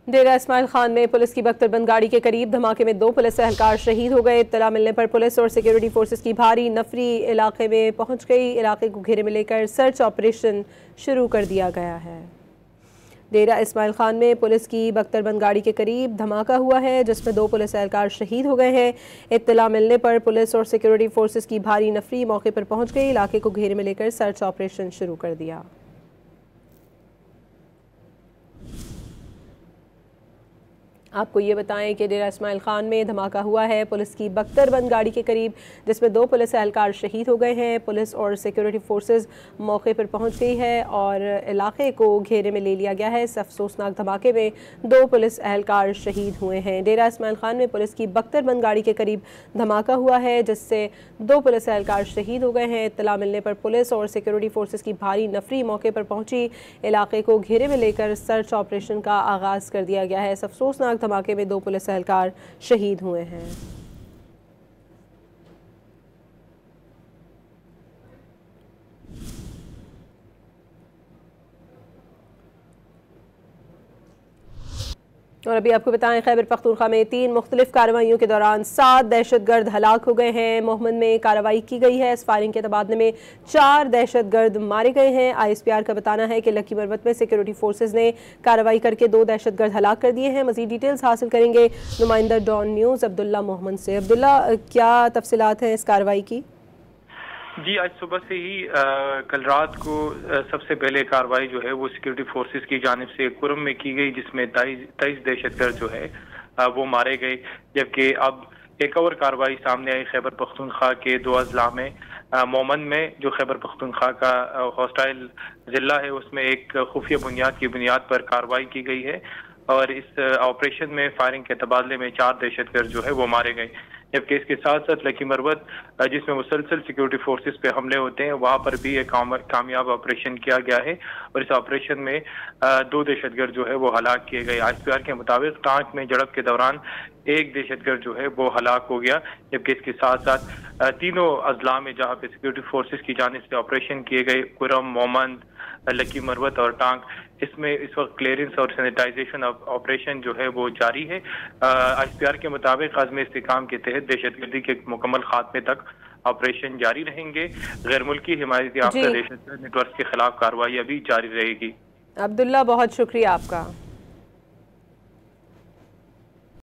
डेरा इस्माइल खान में पुलिस की बख्तरबंद गाड़ी के करीब धमाके में 2 पुलिस एहलकार शहीद हो गए। इत्तला मिलने पर पुलिस और सिक्योरिटी फोर्सेस की भारी नफरी इलाके में पहुंच गई। इलाके को घेरे में लेकर सर्च ऑपरेशन शुरू कर दिया गया है। डेरा इस्माइल खान में पुलिस की बख्तरबंद गाड़ी के करीब धमाका हुआ है, जिसमें 2 पुलिस एहलकार शहीद हो गए हैं। इत्तला मिलने पर पुलिस और सिक्योरिटी फोर्सेस की भारी नफरी मौके पर पहुंच गई। इलाके को घेरे में लेकर सर्च ऑपरेशन शुरू कर दिया। आपको ये बताएं कि डेरा इस्माइल खान में धमाका हुआ है पुलिस की बख्तरबंद गाड़ी के करीब, जिसमें 2 पुलिस एहलकार शहीद हो गए हैं। पुलिस और सिक्योरिटी फोर्सेस मौके पर पहुंच गई है और इलाके को घेरे में ले लिया गया है। इस अफसोसनाक धमाके में 2 पुलिस एहलकार शहीद हुए हैं। डेरा इस्माइल खान में पुलिस की बख्तरबंद गाड़ी के करीब धमाका हुआ है, जिससे 2 पुलिस एहलकार शहीद हो गए हैं। इत्तला मिलने पर पुलिस और सिक्योरिटी फोर्सेस की भारी नफरी मौके पर पहुंची। इलाके को घेरे में लेकर सर्च ऑपरेशन का आगाज़ कर दिया गया है। इस अफसोसनाक धमाके में 2 पुलिस एहलकार शहीद हुए हैं। और अभी आपको बताएं, खैबर पख्तूनख्वा में 3 मुख्तलिफ कार्रवाइयों के दौरान 7 दहशतगर्द हलाक हो गए हैं। मोहम्मद में कार्रवाई की गई है। इस फायरिंग के तबादले में 4 दहशतगर्द मारे गए हैं। ISPR का बताना है कि लकी मरवत में सिक्योरिटी फोर्सेज ने कार्रवाई करके 2 दहशतगर्द हलाक कर दिए हैं। मजीद डिटेल्स हासिल करेंगे नुमाइंदा डॉन न्यूज़ अब्दुल्ला मोहम्मद से। अब्दुल्ला, क्या तफसीलात हैं इस कार्रवाई की? जी, आज सुबह से ही कल रात को सबसे पहले कार्रवाई जो है वो सिक्योरिटी फोर्सेस की जानिब से कुरम में की गई, जिसमें 23 दहशतगर्द जो है वो मारे गए। जबकि अब एक और कार्रवाई सामने आई खैबर पख्तूनख्वा के 2 अजला में। मोमन में जो खैबर पख्तूनख्वा का हॉस्टाइल जिला है, उसमें एक खुफिया बुनियाद पर कार्रवाई की गई है और इस ऑपरेशन में फायरिंग के तबादले में 4 दहशतगर्द जो है वो मारे गए। जबकि इसके साथ साथ लकी मरवत, जिसमें मुसलसल सिक्योरिटी फोर्सेस पे हमले होते हैं, वहां पर भी एक कामयाब ऑपरेशन किया गया है और इस ऑपरेशन में 2 दहशतगर्द जो है वो हलाक किए गए। ISPR के मुताबिक टांक में झड़प के दौरान 1 दहशतगर्द जो है वो हलाक हो गया। जबकि इसके साथ साथ तीनों अजला में जहाँ पे सिक्योरिटी फोर्सेस की जानिब से ऑपरेशन किए गए, कुरम, मोमन, लकी मरवत और टांग, इसमें इस वक्त क्लियरेंस और सैनिटाइजेशन ऑपरेशन जो है वो जारी है। ISPR के मुताबिक अज़्म इस्तेकाम के तहत दहशतगर्दी के मुकम्मल खात्मे तक ऑपरेशन जारी रहेंगे। गैर मुल्की हिमायत याफ्ता दहशतगर्द नेटवर्क के खिलाफ कार्रवाई अभी जारी रहेगी। अब्दुल्ला, बहुत शुक्रिया आपका।